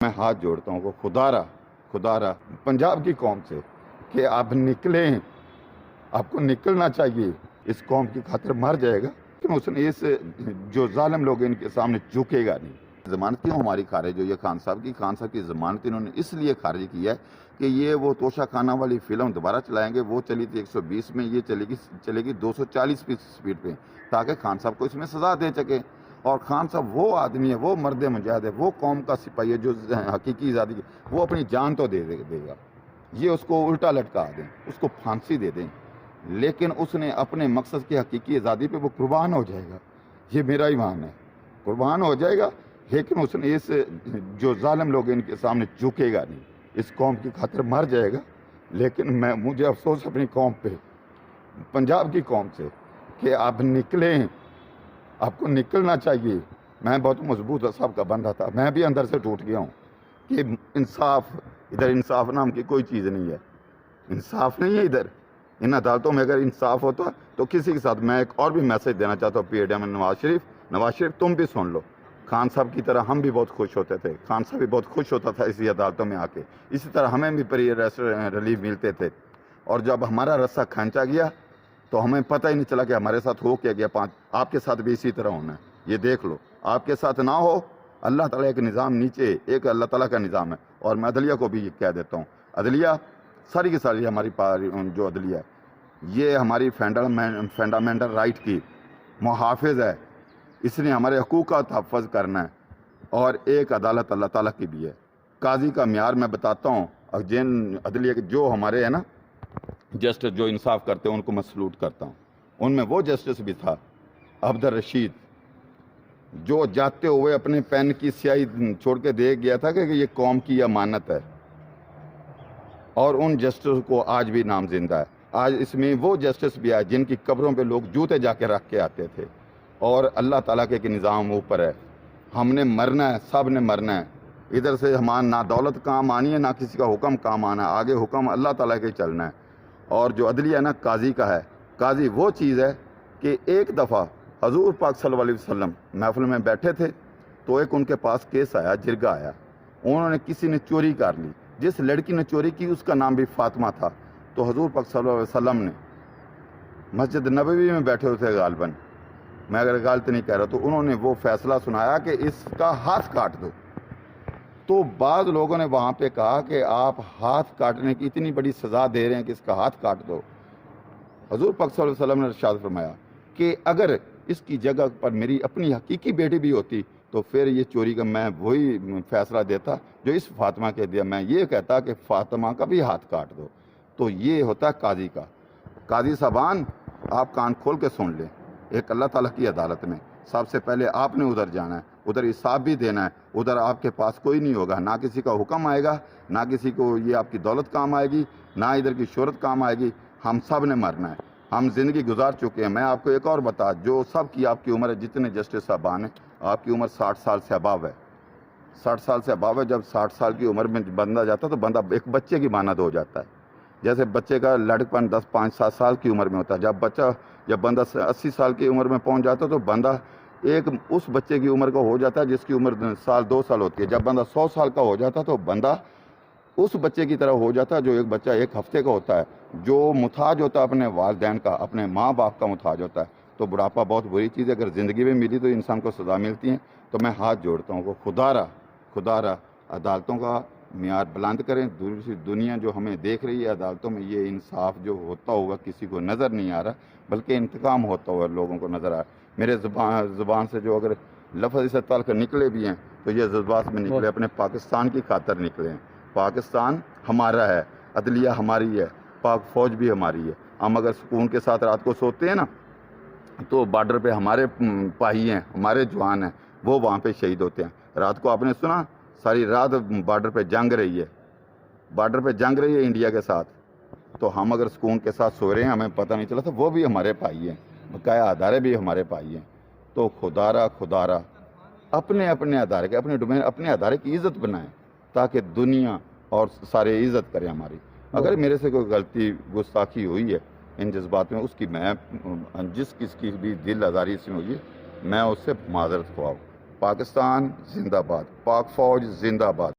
میں ہاتھ جوڑتا ہوں کہ خدا را پنجاب کی قوم سے کہ آپ نکلیں، آپ کو نکلنا چاہیے، اس قوم کی خاطر مر جائے گا لیکن اس نے اس جو ظالم لوگ ان کے سامنے جھکے گا نہیں۔ ضمانت کیوں ہماری خارج ہوئی ہے خان صاحب کی ضمانت انہوں نے اس لیے خارج کی ہے کہ یہ وہ توشہ خانہ والی فلم دوبارہ چلائیں گے، وہ چلی تھی 120 میں، یہ چلے گی 240 سپیڈ پہ، تاکہ خان صاحب کو اس میں سزا دے سکے۔ اور خان صاحب وہ آدمی ہے، وہ مرد مجاہد ہے، وہ قوم کا سپاہی ہے جو حقیقی آزادی کی وہ اپنی جان تو دے گا، یہ اس کو الٹا لٹکا دیں، اس کو پھانسی دے دیں، لیکن اس نے اپنے مقصد کی حقیقی آزادی پہ وہ قربان ہو جائے گا، یہ میرا ایمان ہے، قربان ہو جائے گا، لیکن اس نے اس جو ظالم لوگ ان کے سامنے جھکے گا نہیں، اس قوم کی خاطر مر جائے گا۔ لیکن مجھے افسوس اپنی قوم پہ، پنجاب کی قوم سے کہ آپ نکلیں، آپ کو نکلنا چاہیے۔ میں بہت مضبوط صاحب کا بندہ تھا، میں بھی اندر سے ٹوٹ گیا ہوں کہ انصاف، ادھر انصاف نام کی کوئی چیز نہیں ہے، انصاف نہیں ہے ادھر۔ ان عدالتوں میں اگر انصاف ہوتا تو کسی کے ساتھ، میں ایک اور بھی میسج دینا چاہتا ہوں PADM نواز شریف تم بھی سن لو، خان صاحب کی طرح ہم بھی بہت خوش ہوتے تھے، خان صاحب بھی بہت خوش ہوتا تھا اسی عدالتوں میں آ کے، اسی طرح ہمیں بھی ریلیف ملتے تھے، اور جب ہمارا رسہ کھینچا گیا تو ہمیں پتہ ہی نہیں چلا کہ ہمارے ساتھ ہو کیا گیا۔ آپ کے ساتھ بھی اسی طرح ہونا ہے، یہ دیکھ لو، آپ کے ساتھ نہ ہو، اللہ تعالیٰ ایک نظام نیچے، ایک اللہ تعالیٰ کا نظام ہے۔ اور میں عدلیہ کو بھی یہ کہہ دیتا ہوں، عدلیہ ساری کی ساری ہماری جو عدلیہ ہے یہ ہماری فنڈامنٹل رائٹ کی محافظ ہے، اس نے ہمارے حقوق کا تحفظ کرنا ہے، اور ایک عدالت اللہ تعالیٰ کی بھی ہے۔ قاضی کا معیار میں بتاتا ہوں، جن عدلیہ کے جو ہمارے ہیں نا جسٹس جو انصاف کرتے ہیں ان کو میں سلوٹ کرتا ہوں، ان میں وہ جسٹس بھی تھا عبدالرشید جو جاتے ہوئے اپنے پین کی سیاہی چھوڑ کے دے گیا تھا کہ یہ قوم کی امانت ہے، اور ان جسٹس کو آج بھی نام زندہ ہے۔ آج اس میں وہ جسٹس بھی آئے جن کی قبروں پہ لوگ جوتے جا کے رکھ کے آتے تھے، اور اللہ تعالیٰ کے نظام اوپر ہے، ہم نے مرنا ہے، سب نے مرنا ہے، ادھر سے ہمارا نہ دولت کام آنی ہے نہ کسی کا حکم کام آنا ہے، آگے حکم اللہ تعالیٰ کے ہی چلنا ہے۔ اور جو عدلیہ نا قاضی کا ہے، قاضی وہ چیز ہے کہ ایک دفعہ حضور پاک صلی اللہ علیہ وسلم محفل میں بیٹھے تھے تو ایک ان کے پاس کیس آیا، جرگہ آیا، انہوں نے کسی نے چوری کر لی، جس لڑکی نے چوری کی اس کا نام بھی فاطمہ تھا، تو حضور پاک صلی اللہ علیہ وسلم نے مسجد نبوی میں بیٹھے ہوئے تھے غالباً، میں اگر غلط نہیں کہہ رہا، تو انہوں نے وہ فیصلہ سنایا کہ اس کا ہاتھ کاٹ دو۔ تو بعض لوگوں نے وہاں پہ کہا کہ آپ ہاتھ کاٹنے کی اتنی بڑی سزا دے رہے ہیں کہ اس کا ہاتھ کاٹ دو۔ حضور پاک صلی اللہ علیہ وسلم نے ارشاد فرمایا کہ اگر اس کی جگہ پر میری اپنی حقیقی بیٹی بھی ہوتی تو پھر یہ چوری کا میں وہی فیصلہ دیتا جو اس فاطمہ کے دیا، میں یہ کہتا کہ فاطمہ کا بھی ہاتھ کاٹ دو۔ تو یہ ہوتا ہے قاضی کا۔ قاضی صاحبان آپ کان کھول کے سن لیں، ایک اللہ تعالیٰ کی عدالت میں سب سے پہلے آپ نے ادھر جانا ہے، ادھر حساب بھی دینا ہے، ادھر آپ کے پاس کوئی نہیں ہوگا، نہ کسی کا حکم آئے گا، نہ کسی کو یہ آپ کی دولت کام آئے گی، نہ ادھر کی شہرت کام آئے گی، ہم سب نے مرنا ہے، ہم زندگی گزار چکے ہیں۔ میں آپ کو ایک اور بتا، جو سب کی آپ کی عمر ہے، جتنے جسٹس صاحبان ہیں، آپ کی عمر 60 سال سے اباو ہے، 60 سال سے اباو ہے۔ جب 60 سال کی عمر میں بندہ جاتا ہے تو بندہ ایک بچے کی مانند ہو جاتا ہے، جیسے بچے کا لڑکپن 10 5 7 سال کی عمر میں ہوتا ہے، جب بندہ 80 سال کی عمر میں پہنچ جاتا ہے تو بندہ ایک اس بچے کی عمر کا ہو جاتا ہے جس کی عمر سال 2 سال ہوتی ہے۔ جب بندہ 100 سال کا ہو جاتا ہے تو بندہ اس بچے کی طرح ہو جاتا ہے جو ایک بچہ 1 ہفتے کا ہوتا ہے، جو محتاج ہوتا ہے اپنے والدین کا، اپنے ماں باپ کا محتاج ہوتا ہے۔ تو بڑھاپا بہت بری چیز ہے، اگر زندگی میں ملی تو انسان کو سزا ملتی ہے۔ تو میں ہاتھ جوڑتا ہوں کہ خدا را عدالتوں کا معیار بلند کریں۔ دوسری دنیا جو ہمیں دیکھ رہی ہے عدالتوں میں، یہ انصاف جو ہوتا ہوا کسی کو نظر نہیں آ رہا، بلکہ انتقام ہوتا ہوا لوگوں کو نظر آ رہا ہے۔ میرے زبان سے جو اگر لفظ اس تعلق نکلے بھی ہیں تو یہ جذبات میں نکلے، اپنے پاکستان کی خاطر نکلے ہیں۔ پاکستان ہمارا ہے، عدلیہ ہماری ہے، پاک فوج بھی ہماری ہے۔ ہم اگر سکون کے ساتھ رات کو سوتے ہیں نا تو بارڈر پہ ہمارے پائی ہیں، ہمارے جوان ہیں، وہ وہاں پہ شہید ہوتے ہیں۔ رات کو آپ نے سنا ساری رات بارڈر پہ جنگ رہی ہے انڈیا کے ساتھ، تو ہم اگر سکون کے ساتھ سو رہے ہیں، ہمیں پتہ نہیں چلا تو وہ بھی ہمارے پائی ہیں، بقایا ادارے بھی ہمارے پائی ہیں۔ تو خدا را اپنے ادارے کے اپنے ادارے کی عزت بنائیں تاکہ دنیا اور سارے عزت کریں ہماری۔ اگر میرے سے کوئی غلطی گستاخی ہوئی ہے ان جذبات میں، اس کی میں جس کس کی بھی دل آزاری اس میں ہوئی ہے، میں اس سے معذرت خواہ ہوں۔ پاکستان زندہ باد، پاک فوج زندہ باد۔